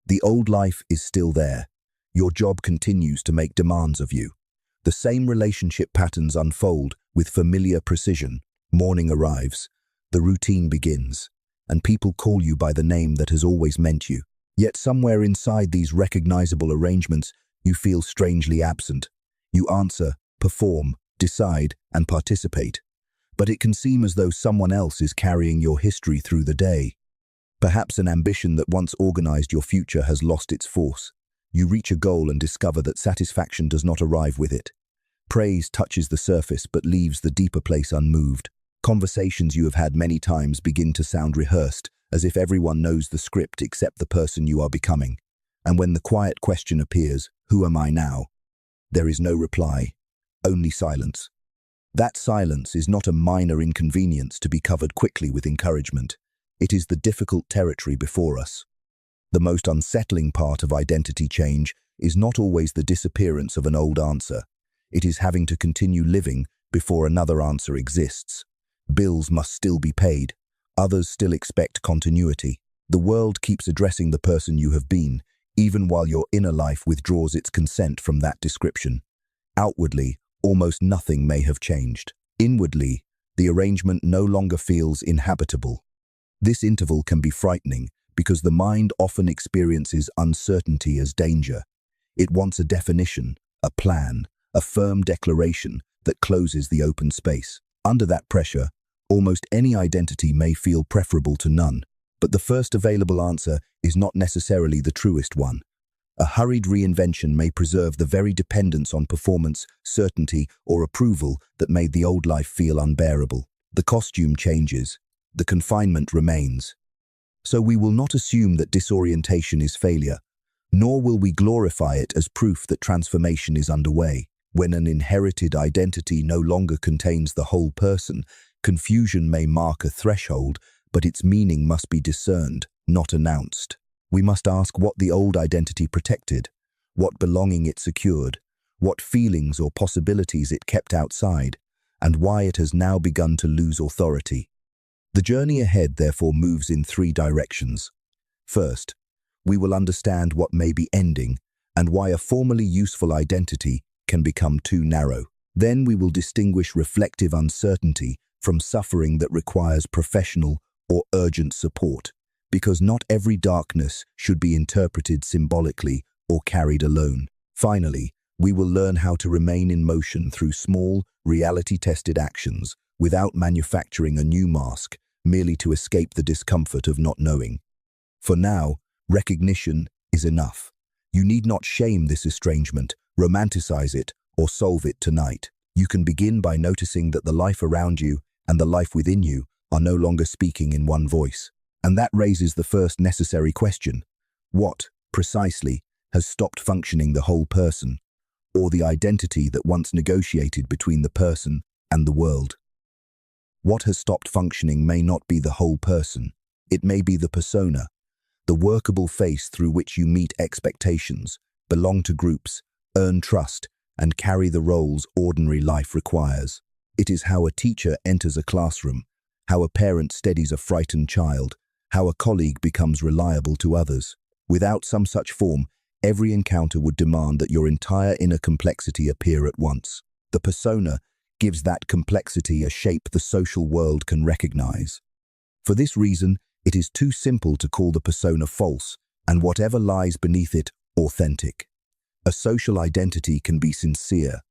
The old life is still there. Your job continues to make demands of you. The same relationship patterns unfold with familiar precision. Morning arrives, the routine begins, and people call you by the name that has always meant you. Yet somewhere inside these recognizable arrangements, you feel strangely absent. You answer, perform, decide, and participate. But it can seem as though someone else is carrying your history through the day. Perhaps an ambition that once organized your future has lost its force. You reach a goal and discover that satisfaction does not arrive with it. Praise touches the surface but leaves the deeper place unmoved. Conversations you have had many times begin to sound rehearsed, as if everyone knows the script except the person you are becoming. And when the quiet question appears, "Who am I now?" there is no reply, only silence. That silence is not a minor inconvenience to be covered quickly with encouragement. It is the difficult territory before us. The most unsettling part of identity change is not always the disappearance of an old answer. It is having to continue living before another answer exists. Bills must still be paid. Others still expect continuity. The world keeps addressing the person you have been, even while your inner life withdraws its consent from that description. Outwardly, almost nothing may have changed. Inwardly, the arrangement no longer feels inhabitable. This interval can be frightening because the mind often experiences uncertainty as danger. It wants a definition, a plan, a firm declaration that closes the open space. Under that pressure, almost any identity may feel preferable to none, but the first available answer is not necessarily the truest one. A hurried reinvention may preserve the very dependence on performance, certainty, or approval that made the old life feel unbearable. The costume changes, the confinement remains. So we will not assume that disorientation is failure, nor will we glorify it as proof that transformation is underway. When an inherited identity no longer contains the whole person, confusion may mark a threshold, but its meaning must be discerned, not announced. We must ask what the old identity protected, what belonging it secured, what feelings or possibilities it kept outside, and why it has now begun to lose authority. The journey ahead therefore moves in three directions. First, we will understand what may be ending and why a formerly useful identity can become too narrow. Then we will distinguish reflective uncertainty from suffering that requires professional or urgent support, because not every darkness should be interpreted symbolically or carried alone. Finally, we will learn how to remain in motion through small, reality-tested actions without manufacturing a new mask merely to escape the discomfort of not knowing. For now, recognition is enough. You need not shame this estrangement, romanticize it, or solve it tonight. You can begin by noticing that the life around you and the life within you are no longer speaking in one voice. And that raises the first necessary question. What, precisely, has stopped functioning the whole person, or the identity that once negotiated between the person and the world? What has stopped functioning may not be the whole person. It may be the persona, the workable face through which you meet expectations, belong to groups, earn trust, and carry the roles ordinary life requires. It is how a teacher enters a classroom, how a parent steadies a frightened child, how a colleague becomes reliable to others. Without some such form, every encounter would demand that your entire inner complexity appear at once. The persona gives that complexity a shape the social world can recognize. For this reason, it is too simple to call the persona false, and whatever lies beneath it, authentic. A social identity can be sincere.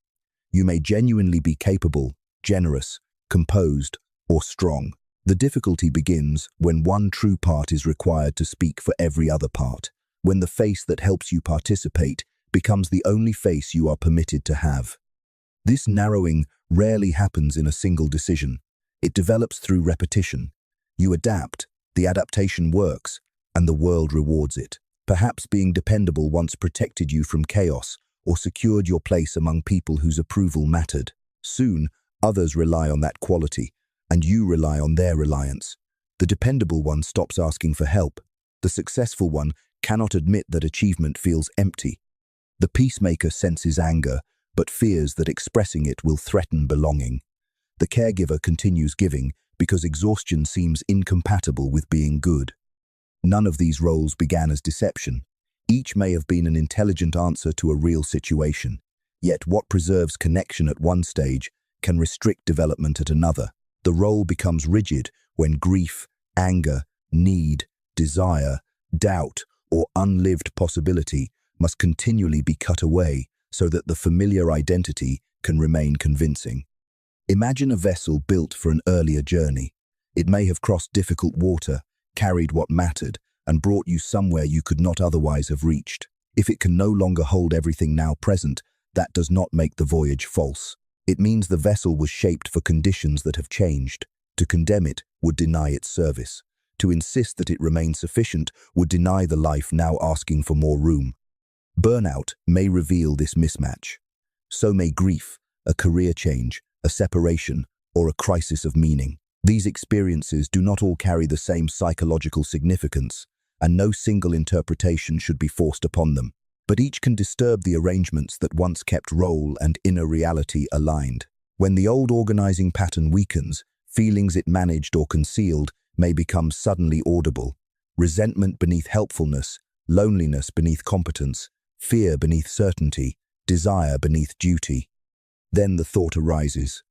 You may genuinely be capable, generous, composed, or strong. The difficulty begins when one true part is required to speak for every other part, when the face that helps you participate becomes the only face you are permitted to have. This narrowing rarely happens in a single decision. It develops through repetition. You adapt, the adaptation works, and the world rewards it. Perhaps being dependable once protected you from chaos or secured your place among people whose approval mattered. Soon, others rely on that quality, and you rely on their reliance. The dependable one stops asking for help. The successful one cannot admit that achievement feels empty. The peacemaker senses anger, but fears that expressing it will threaten belonging. The caregiver continues giving because exhaustion seems incompatible with being good. None of these roles began as deception. Each may have been an intelligent answer to a real situation, yet what preserves connection at one stage can restrict development at another. The role becomes rigid when grief, anger, need, desire, doubt, or unlived possibility must continually be cut away so that the familiar identity can remain convincing. Imagine a vessel built for an earlier journey. It may have crossed difficult water, carried what mattered, and brought you somewhere you could not otherwise have reached. If it can no longer hold everything now present, that does not make the voyage false. It means the vessel was shaped for conditions that have changed. To condemn it would deny its service. To insist that it remain sufficient would deny the life now asking for more room. Burnout may reveal this mismatch. So may grief, a career change, a separation, or a crisis of meaning. These experiences do not all carry the same psychological significance, and no single interpretation should be forced upon them. But each can disturb the arrangements that once kept role and inner reality aligned. When the old organizing pattern weakens, feelings it managed or concealed may become suddenly audible. Resentment beneath helpfulness, loneliness beneath competence, fear beneath certainty, desire beneath duty. Then the thought arises,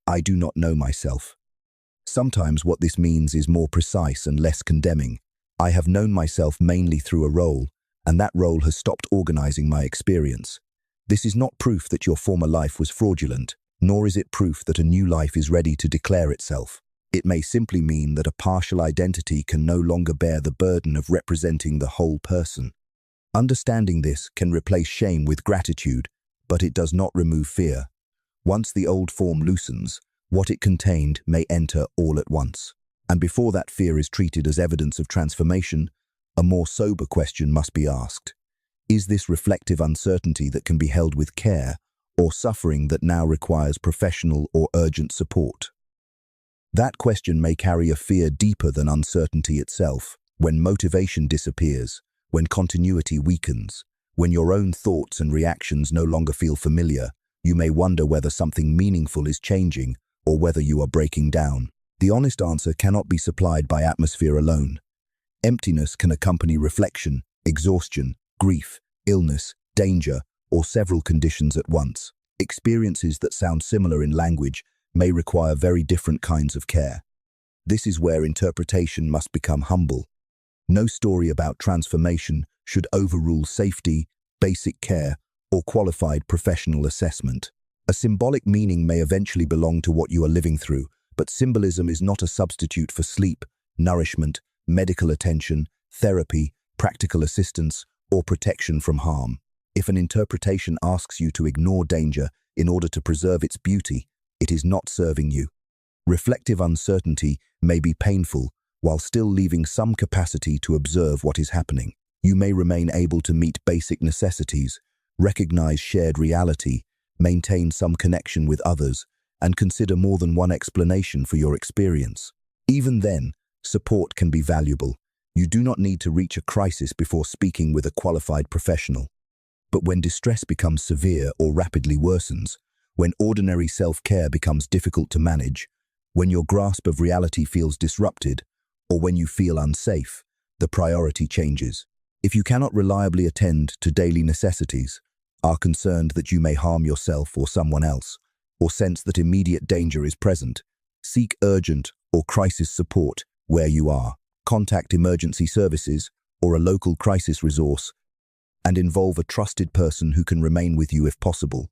I do not know myself. Sometimes what this means is more precise and less condemning. I have known myself mainly through a role, and that role has stopped organizing my experience. This is not proof that your former life was fraudulent, nor is it proof that a new life is ready to declare itself. It may simply mean that a partial identity can no longer bear the burden of representing the whole person. Understanding this can replace shame with gratitude, but it does not remove fear. Once the old form loosens, what it contained may enter all at once. And before that fear is treated as evidence of transformation, a more sober question must be asked. Is this reflective uncertainty that can be held with care, or suffering that now requires professional or urgent support? That question may carry a fear deeper than uncertainty itself. When motivation disappears, when continuity weakens, when your own thoughts and reactions no longer feel familiar, you may wonder whether something meaningful is changing or whether you are breaking down. The honest answer cannot be supplied by atmosphere alone. Emptiness can accompany reflection, exhaustion, grief, illness, danger, or several conditions at once. Experiences that sound similar in language may require very different kinds of care. This is where interpretation must become humble. No story about transformation should overrule safety, basic care, or qualified professional assessment. A symbolic meaning may eventually belong to what you are living through, but symbolism is not a substitute for sleep, nourishment, medical attention, therapy, practical assistance, or protection from harm. If an interpretation asks you to ignore danger in order to preserve its beauty, it is not serving you. Reflective uncertainty may be painful while still leaving some capacity to observe what is happening. You may remain able to meet basic necessities, recognize shared reality, maintain some connection with others, and consider more than one explanation for your experience. Even then, support can be valuable. You do not need to reach a crisis before speaking with a qualified professional. But when distress becomes severe or rapidly worsens, when ordinary self-care becomes difficult to manage, when your grasp of reality feels disrupted, or when you feel unsafe, the priority changes. If you cannot reliably attend to daily necessities, are concerned that you may harm yourself or someone else, or sense that immediate danger is present, seek urgent or crisis support where you are. Contact emergency services or a local crisis resource and involve a trusted person who can remain with you if possible.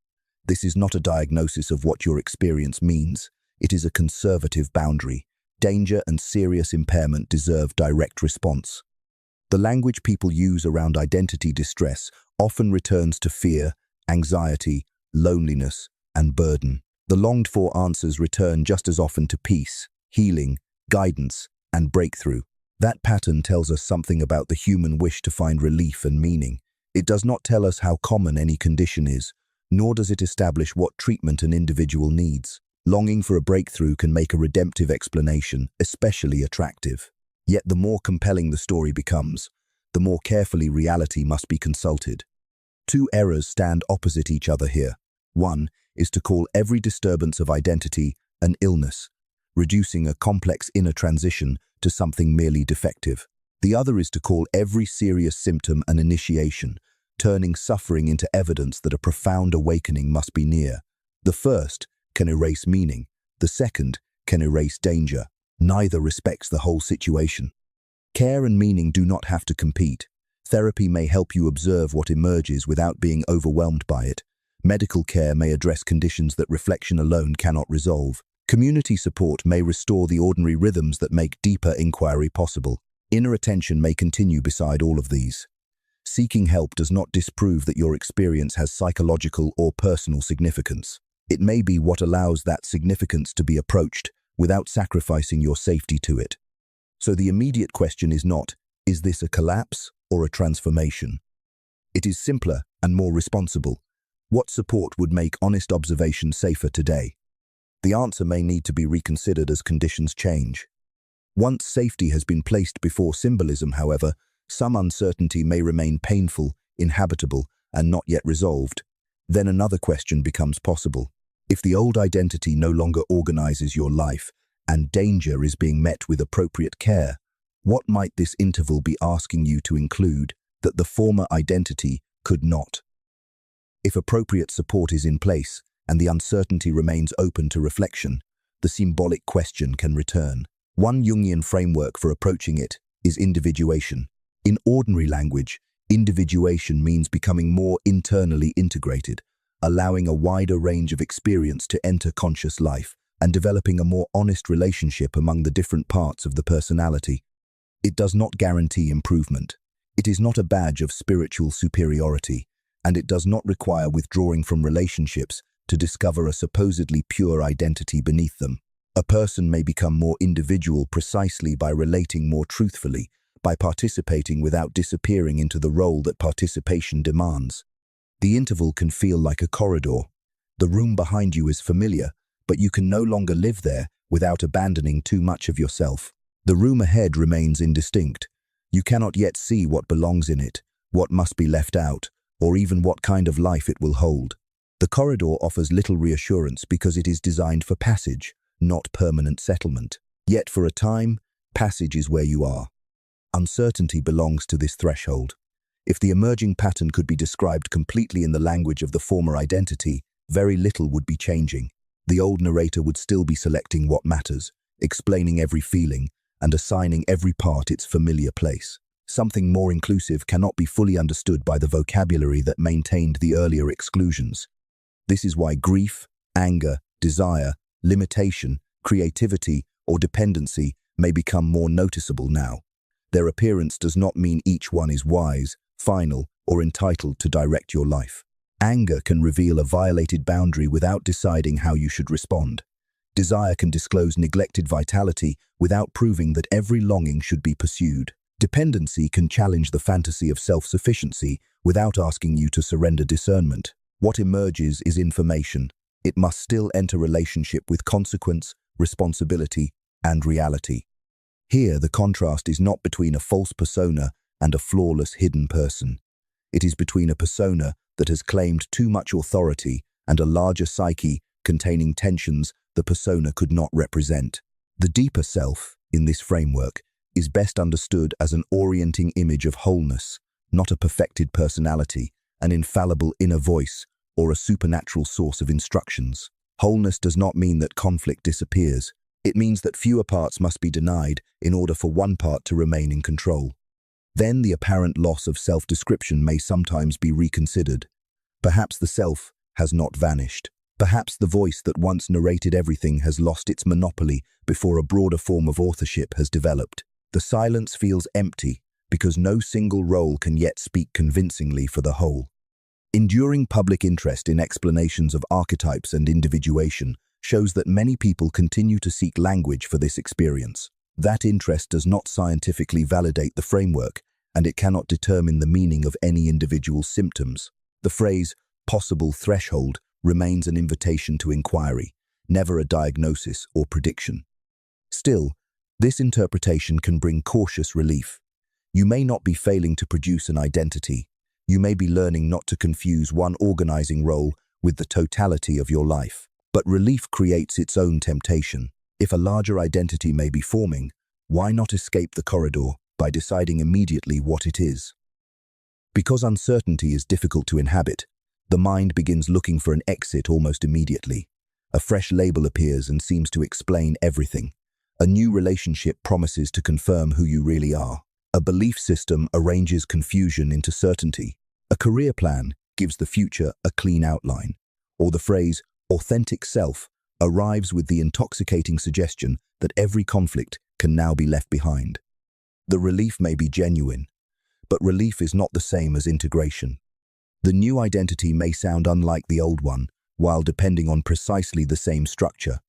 This is not a diagnosis of what your experience means. It is a conservative boundary. Danger and serious impairment deserve direct response. The language people use around identity distress often returns to fear, anxiety, loneliness, and burden. The longed-for answers return just as often to peace, healing, guidance, and breakthrough. That pattern tells us something about the human wish to find relief and meaning. It does not tell us how common any condition is, nor does it establish what treatment an individual needs. Longing for a breakthrough can make a redemptive explanation especially attractive. Yet the more compelling the story becomes, the more carefully reality must be consulted. Two errors stand opposite each other here. One is to call every disturbance of identity an illness, reducing a complex inner transition to something merely defective. The other is to call every serious symptom an initiation, turning suffering into evidence that a profound awakening must be near. The first can erase meaning. The second can erase danger. Neither respects the whole situation. Care and meaning do not have to compete. Therapy may help you observe what emerges without being overwhelmed by it. Medical care may address conditions that reflection alone cannot resolve. Community support may restore the ordinary rhythms that make deeper inquiry possible. Inner attention may continue beside all of these. Seeking help does not disprove that your experience has psychological or personal significance. It may be what allows that significance to be approached without sacrificing your safety to it. So the immediate question is not, is this a collapse or a transformation? It is simpler and more responsible. What support would make honest observation safer today? The answer may need to be reconsidered as conditions change. Once safety has been placed before symbolism, however, some uncertainty may remain painful, inhabitable, and not yet resolved. Then another question becomes possible. If the old identity no longer organizes your life and danger is being met with appropriate care, what might this interval be asking you to include that the former identity could not? If appropriate support is in place and the uncertainty remains open to reflection, the symbolic question can return. One Jungian framework for approaching it is individuation. In ordinary language, individuation means becoming more internally integrated, allowing a wider range of experience to enter conscious life and developing a more honest relationship among the different parts of the personality. It does not guarantee improvement. It is not a badge of spiritual superiority, and it does not require withdrawing from relationships to discover a supposedly pure identity beneath them. A person may become more individual precisely by relating more truthfully, by participating without disappearing into the role that participation demands. The interval can feel like a corridor. The room behind you is familiar, but you can no longer live there without abandoning too much of yourself. The room ahead remains indistinct. You cannot yet see what belongs in it, what must be left out, or even what kind of life it will hold. The corridor offers little reassurance because it is designed for passage, not permanent settlement. Yet for a time, passage is where you are. Uncertainty belongs to this threshold. If the emerging pattern could be described completely in the language of the former identity, very little would be changing. The old narrator would still be selecting what matters, explaining every feeling, and assigning every part its familiar place. Something more inclusive cannot be fully understood by the vocabulary that maintained the earlier exclusions. This is why grief, anger, desire, limitation, creativity, or dependency may become more noticeable now. Their appearance does not mean each one is wise, final, or entitled to direct your life. Anger can reveal a violated boundary without deciding how you should respond. Desire can disclose neglected vitality without proving that every longing should be pursued. Dependency can challenge the fantasy of self-sufficiency without asking you to surrender discernment. What emerges is information. It must still enter relationship with consequence, responsibility, and reality. Here, the contrast is not between a false persona and a flawless hidden person. It is between a persona that has claimed too much authority and a larger psyche containing tensions the persona could not represent. The deeper self, in this framework, is best understood as an orienting image of wholeness, not a perfected personality, an infallible inner voice, or a supernatural source of instructions. Wholeness does not mean that conflict disappears. It means that fewer parts must be denied in order for one part to remain in control. Then the apparent loss of self-description may sometimes be reconsidered. Perhaps the self has not vanished. Perhaps the voice that once narrated everything has lost its monopoly before a broader form of authorship has developed. The silence feels empty because no single role can yet speak convincingly for the whole. Enduring public interest in explanations of archetypes and individuation shows that many people continue to seek language for this experience. That interest does not scientifically validate the framework, and it cannot determine the meaning of any individual symptoms. The phrase, possible threshold, remains an invitation to inquiry, never a diagnosis or prediction. Still, this interpretation can bring cautious relief. You may not be failing to produce an identity. You may be learning not to confuse one organizing role with the totality of your life. But relief creates its own temptation. If a larger identity may be forming, why not escape the corridor? by deciding immediately what it is. Because uncertainty is difficult to inhabit, the mind begins looking for an exit almost immediately. A fresh label appears and seems to explain everything. A new relationship promises to confirm who you really are. A belief system arranges confusion into certainty. A career plan gives the future a clean outline. Or the phrase, authentic self, arrives with the intoxicating suggestion that every conflict can now be left behind. The relief may be genuine, but relief is not the same as integration. The new identity may sound unlike the old one, while depending on precisely the same structure.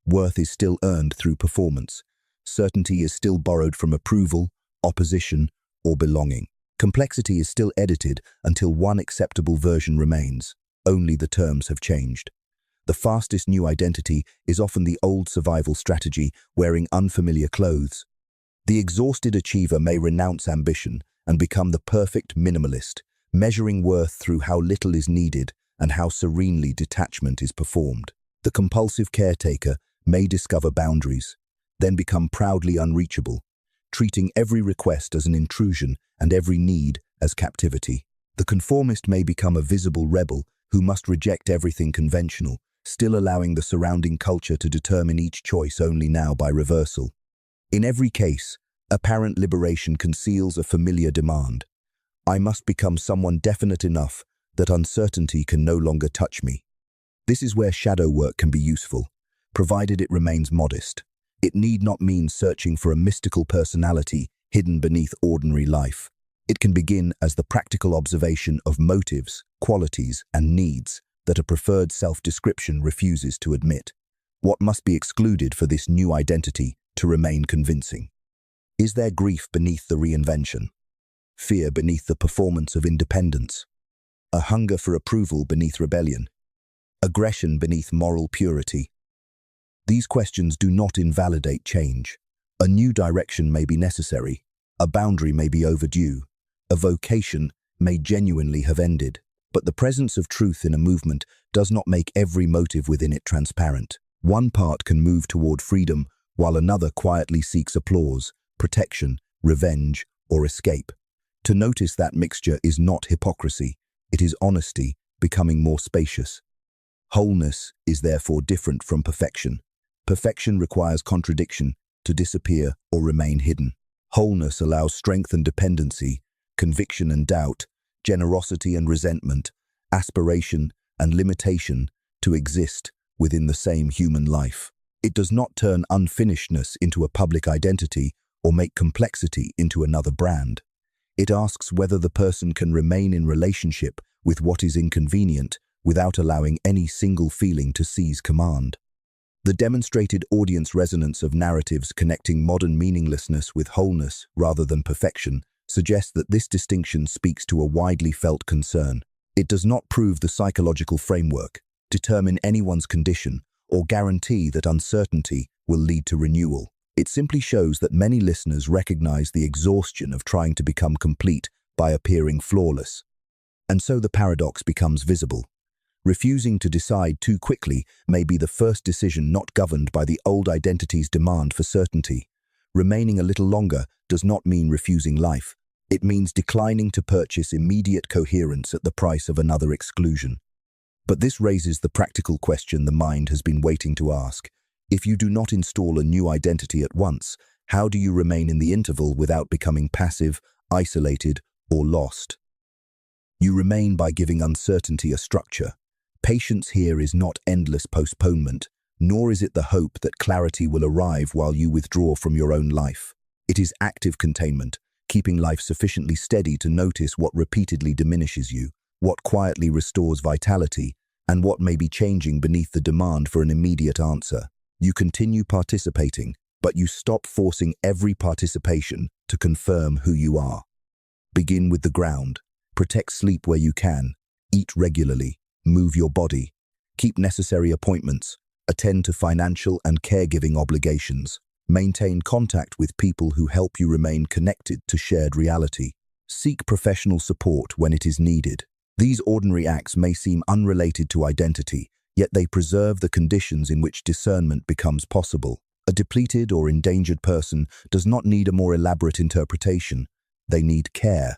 Worth is still earned through performance. Certainty is still borrowed from approval, opposition, or belonging. Complexity is still edited until one acceptable version remains. Only the terms have changed. The fastest new identity is often the old survival strategy, wearing unfamiliar clothes. The exhausted achiever may renounce ambition and become the perfect minimalist, measuring worth through how little is needed and how serenely detachment is performed. The compulsive caretaker may discover boundaries, then become proudly unreachable, treating every request as an intrusion and every need as captivity. The conformist may become a visible rebel who must reject everything conventional, still allowing the surrounding culture to determine each choice only now by reversal. In every case, apparent liberation conceals a familiar demand. I must become someone definite enough that uncertainty can no longer touch me. This is where shadow work can be useful, provided it remains modest. It need not mean searching for a mystical personality hidden beneath ordinary life. It can begin as the practical observation of motives, qualities, and needs that a preferred self-description refuses to admit. What must be excluded for this new identity to remain convincing? Is there grief beneath the reinvention? Fear beneath the performance of independence? A hunger for approval beneath rebellion? Aggression beneath moral purity? These questions do not invalidate change. A new direction may be necessary. A boundary may be overdue. A vocation may genuinely have ended. But the presence of truth in a movement does not make every motive within it transparent. One part can move toward freedom, while another quietly seeks applause, protection, revenge, or escape. To notice that mixture is not hypocrisy. It is honesty, becoming more spacious. Wholeness is therefore different from perfection. Perfection requires contradiction to disappear or remain hidden. Wholeness allows strength and dependency, conviction and doubt, generosity and resentment, aspiration and limitation to exist within the same human life. It does not turn unfinishedness into a public identity or make complexity into another brand. It asks whether the person can remain in relationship with what is inconvenient without allowing any single feeling to seize command. The demonstrated audience resonance of narratives connecting modern meaninglessness with wholeness rather than perfection suggests that this distinction speaks to a widely felt concern. It does not prove the psychological framework, determine anyone's condition, or guarantee that uncertainty will lead to renewal. It simply shows that many listeners recognize the exhaustion of trying to become complete by appearing flawless. And so the paradox becomes visible. Refusing to decide too quickly may be the first decision not governed by the old identity's demand for certainty. Remaining a little longer does not mean refusing life. It means declining to purchase immediate coherence at the price of another exclusion. But this raises the practical question the mind has been waiting to ask. If you do not install a new identity at once, how do you remain in the interval without becoming passive, isolated, or lost? You remain by giving uncertainty a structure. Patience here is not endless postponement, nor is it the hope that clarity will arrive while you withdraw from your own life. It is active containment, keeping life sufficiently steady to notice what repeatedly diminishes you, what quietly restores vitality, and what may be changing beneath the demand for an immediate answer. You continue participating, but you stop forcing every participation to confirm who you are. Begin with the ground. Protect sleep where you can. Eat regularly. Move your body. Keep necessary appointments. Attend to financial and caregiving obligations. Maintain contact with people who help you remain connected to shared reality. Seek professional support when it is needed. These ordinary acts may seem unrelated to identity, yet they preserve the conditions in which discernment becomes possible. A depleted or endangered person does not need a more elaborate interpretation. They need care.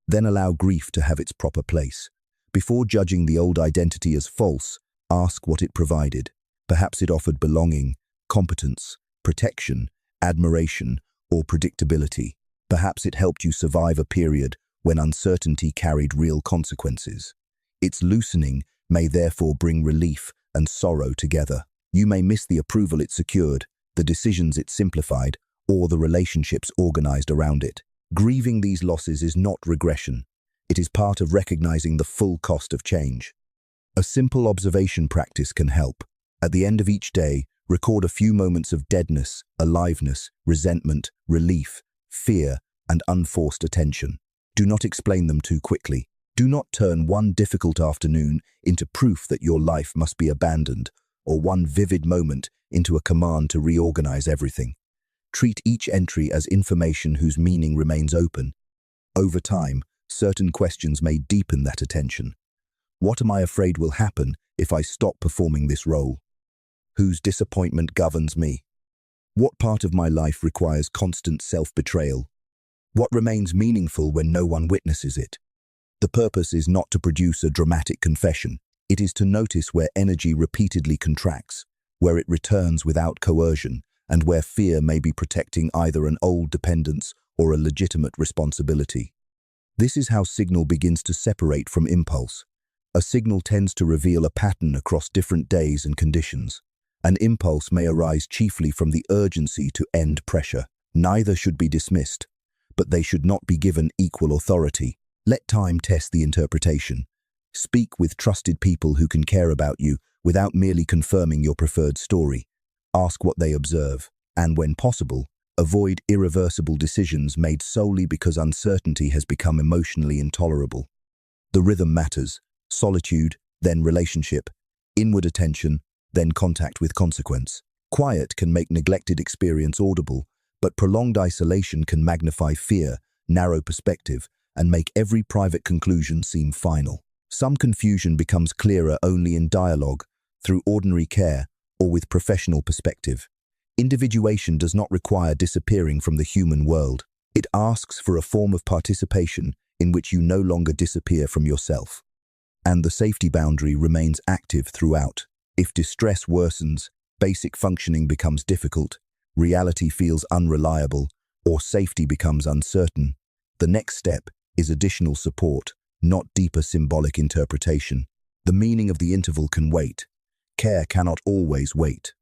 Then allow grief to have its proper place. Before judging the old identity as false, ask what it provided. Perhaps it offered belonging, competence, protection, admiration, or predictability. Perhaps it helped you survive a period when uncertainty carried real consequences. Its loosening may therefore bring relief and sorrow together. You may miss the approval it secured, the decisions it simplified, or the relationships organized around it. Grieving these losses is not regression. It is part of recognizing the full cost of change. A simple observation practice can help. At the end of each day, record a few moments of deadness, aliveness, resentment, relief, fear, and unforced attention. Do not explain them too quickly. Do not turn one difficult afternoon into proof that your life must be abandoned, or one vivid moment into a command to reorganize everything. Treat each entry as information whose meaning remains open. Over time, certain questions may deepen that attention. What am I afraid will happen if I stop performing this role? Whose disappointment governs me? What part of my life requires constant self-betrayal? What remains meaningful when no one witnesses it? The purpose is not to produce a dramatic confession. It is to notice where energy repeatedly contracts, where it returns without coercion, and where fear may be protecting either an old dependence or a legitimate responsibility. This is how signal begins to separate from impulse. A signal tends to reveal a pattern across different days and conditions. An impulse may arise chiefly from the urgency to end pressure. Neither should be dismissed, but they should not be given equal authority. Let time test the interpretation. Speak with trusted people who can care about you without merely confirming your preferred story. Ask what they observe, and when possible, avoid irreversible decisions made solely because uncertainty has become emotionally intolerable. The rhythm matters. Solitude, then relationship. Inward attention, then contact with consequence. Quiet can make neglected experience audible, but prolonged isolation can magnify fear, narrow perspective, and make every private conclusion seem final. Some confusion becomes clearer only in dialogue, through ordinary care, or with professional perspective. Individuation does not require disappearing from the human world. It asks for a form of participation in which you no longer disappear from yourself. And the safety boundary remains active throughout. If distress worsens, basic functioning becomes difficult, reality feels unreliable, or safety becomes uncertain, the next step is additional support, not deeper symbolic interpretation. The meaning of the interval can wait. Care cannot always wait.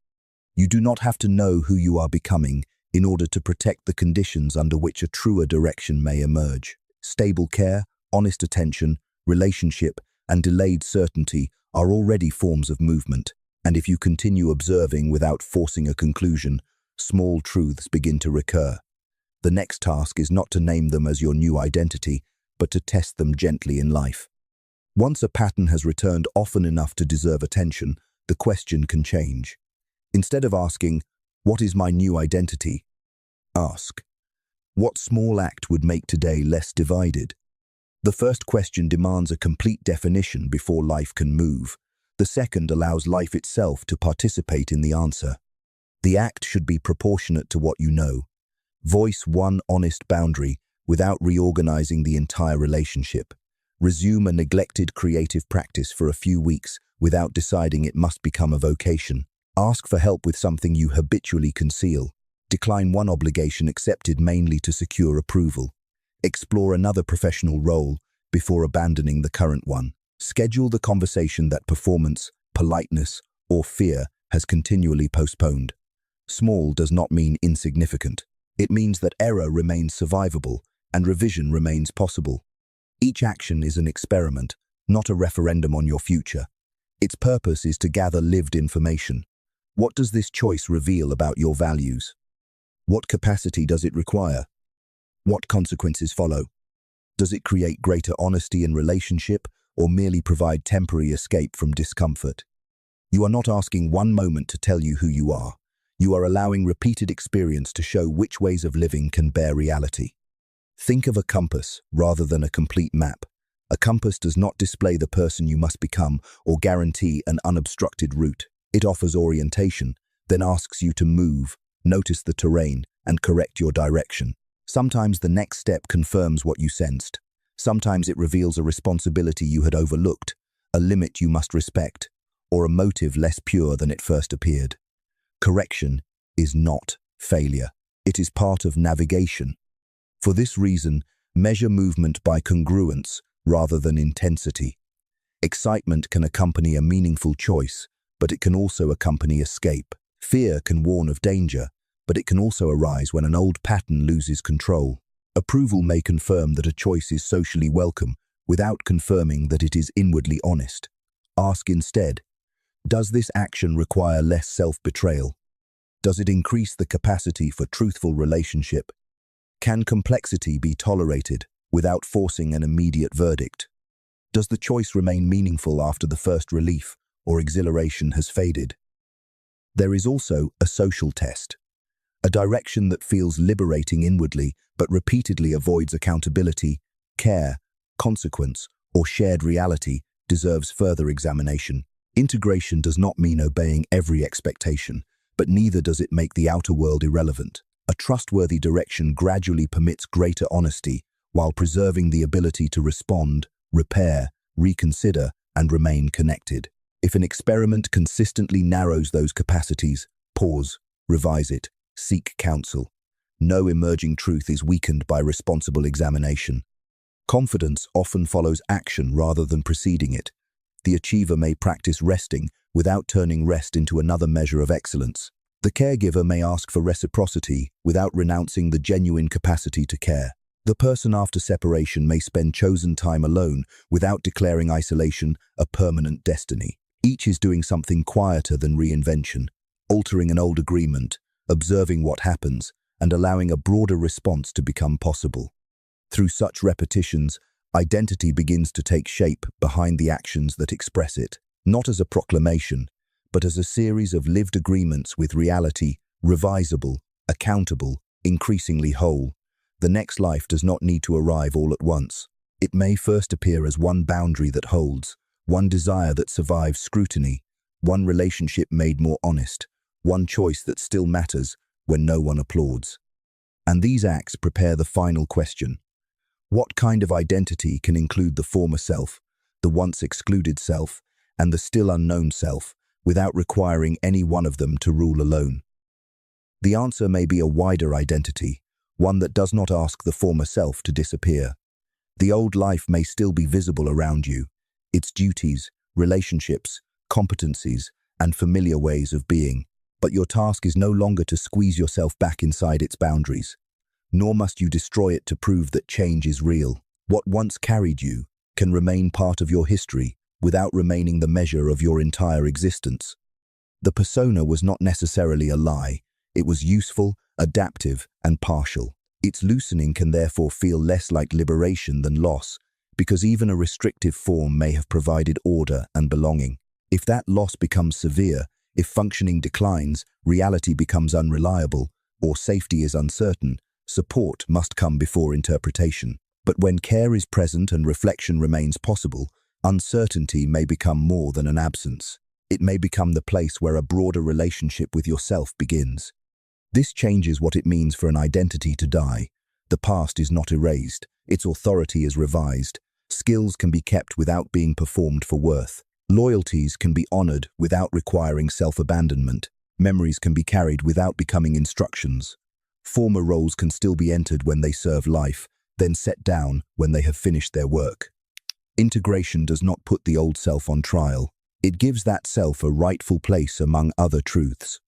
You do not have to know who you are becoming in order to protect the conditions under which a truer direction may emerge. Stable care, honest attention, relationship, and delayed certainty are already forms of movement, and if you continue observing without forcing a conclusion, small truths begin to recur. The next task is not to name them as your new identity, but to test them gently in life. Once a pattern has returned often enough to deserve attention, the question can change. Instead of asking, "What is my new identity?" ask, "What small act would make today less divided?" The first question demands a complete definition before life can move. The second allows life itself to participate in the answer. The act should be proportionate to what you know. Voice one honest boundary without reorganizing the entire relationship. Resume a neglected creative practice for a few weeks without deciding it must become a vocation. Ask for help with something you habitually conceal. Decline one obligation accepted mainly to secure approval. Explore another professional role before abandoning the current one. Schedule the conversation that performance, politeness, or fear has continually postponed. Small does not mean insignificant. It means that error remains survivable and revision remains possible. Each action is an experiment, not a referendum on your future. Its purpose is to gather lived information. What does this choice reveal about your values? What capacity does it require? What consequences follow? Does it create greater honesty in relationship or merely provide temporary escape from discomfort? You are not asking one moment to tell you who you are. You are allowing repeated experience to show which ways of living can bear reality. Think of a compass rather than a complete map. A compass does not display the person you must become or guarantee an unobstructed route. It offers orientation, then asks you to move, notice the terrain, and correct your direction. Sometimes the next step confirms what you sensed. Sometimes it reveals a responsibility you had overlooked, a limit you must respect, or a motive less pure than it first appeared. Correction is not failure. It is part of navigation. For this reason, measure movement by congruence rather than intensity. Excitement can accompany a meaningful choice, but it can also accompany escape. Fear can warn of danger, but it can also arise when an old pattern loses control. Approval may confirm that a choice is socially welcome without confirming that it is inwardly honest. Ask instead, does this action require less self-betrayal? Does it increase the capacity for truthful relationship? Can complexity be tolerated without forcing an immediate verdict? Does the choice remain meaningful after the first relief or exhilaration has faded? There is also a social test. A direction that feels liberating inwardly but repeatedly avoids accountability, care, consequence, or shared reality deserves further examination. Integration does not mean obeying every expectation, but neither does it make the outer world irrelevant. A trustworthy direction gradually permits greater honesty while preserving the ability to respond, repair, reconsider, and remain connected. If an experiment consistently narrows those capacities, pause, revise it, seek counsel. No emerging truth is weakened by responsible examination. Confidence often follows action rather than preceding it. The achiever may practice resting without turning rest into another measure of excellence. The caregiver may ask for reciprocity without renouncing the genuine capacity to care. The person after separation may spend chosen time alone without declaring isolation a permanent destiny. Each is doing something quieter than reinvention, altering an old agreement, observing what happens, and allowing a broader response to become possible. Through such repetitions, identity begins to take shape behind the actions that express it, not as a proclamation, but as a series of lived agreements with reality, revisable, accountable, increasingly whole. The next life does not need to arrive all at once. It may first appear as one boundary that holds, one desire that survives scrutiny, one relationship made more honest, one choice that still matters when no one applauds. And these acts prepare the final question. What kind of identity can include the former self, the once excluded self, and the still unknown self, without requiring any one of them to rule alone? The answer may be a wider identity, one that does not ask the former self to disappear. The old life may still be visible around you, its duties, relationships, competencies, and familiar ways of being, but your task is no longer to squeeze yourself back inside its boundaries, nor must you destroy it to prove that change is real. What once carried you can remain part of your history without remaining the measure of your entire existence. The persona was not necessarily a lie. It was useful, adaptive, and partial. Its loosening can therefore feel less like liberation than loss, because even a restrictive form may have provided order and belonging. If that loss becomes severe, if functioning declines, reality becomes unreliable, or safety is uncertain, support must come before interpretation. But when care is present and reflection remains possible, uncertainty may become more than an absence. It may become the place where a broader relationship with yourself begins. This changes what it means for an identity to die. The past is not erased, its authority is revised. Skills can be kept without being performed for worth. Loyalties can be honored without requiring self-abandonment. Memories can be carried without becoming instructions. Former roles can still be entered when they serve life, then set down when they have finished their work. Integration does not put the old self on trial. It gives that self a rightful place among other truths.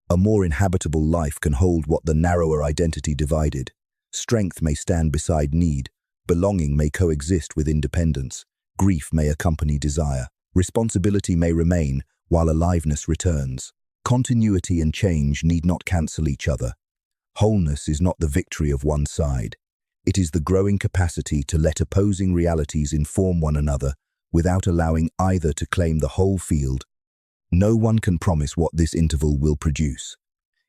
A more inhabitable life can hold what the narrower identity divided. Strength may stand beside need. Belonging may coexist with independence. Grief may accompany desire. Responsibility may remain while aliveness returns. Continuity and change need not cancel each other. Wholeness is not the victory of one side. It is the growing capacity to let opposing realities inform one another without allowing either to claim the whole field. No one can promise what this interval will produce.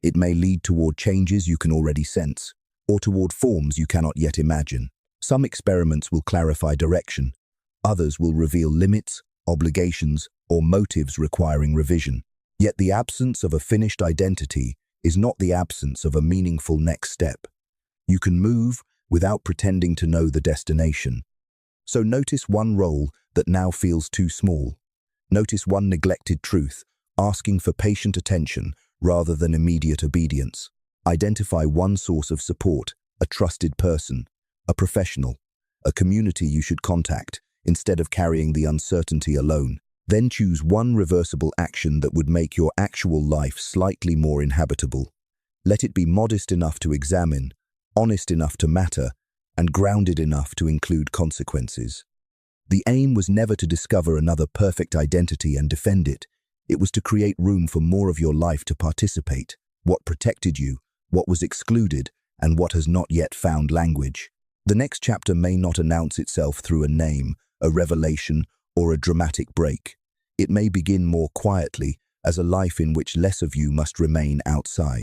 It may lead toward changes you can already sense, or toward forms you cannot yet imagine. Some experiments will clarify direction. Others will reveal limits, obligations, or motives requiring revision. Yet the absence of a finished identity is not the absence of a meaningful next step. You can move without pretending to know the destination. So notice one role that now feels too small. Notice one neglected truth, asking for patient attention rather than immediate obedience. Identify one source of support, a trusted person, a professional, a community you should contact instead of carrying the uncertainty alone. Then choose one reversible action that would make your actual life slightly more inhabitable. Let it be modest enough to examine, honest enough to matter, and grounded enough to include consequences. The aim was never to discover another perfect identity and defend it. It was to create room for more of your life to participate, what protected you, what was excluded, and what has not yet found language. The next chapter may not announce itself through a name, a revelation, or a dramatic break. It may begin more quietly, as a life in which less of you must remain outside.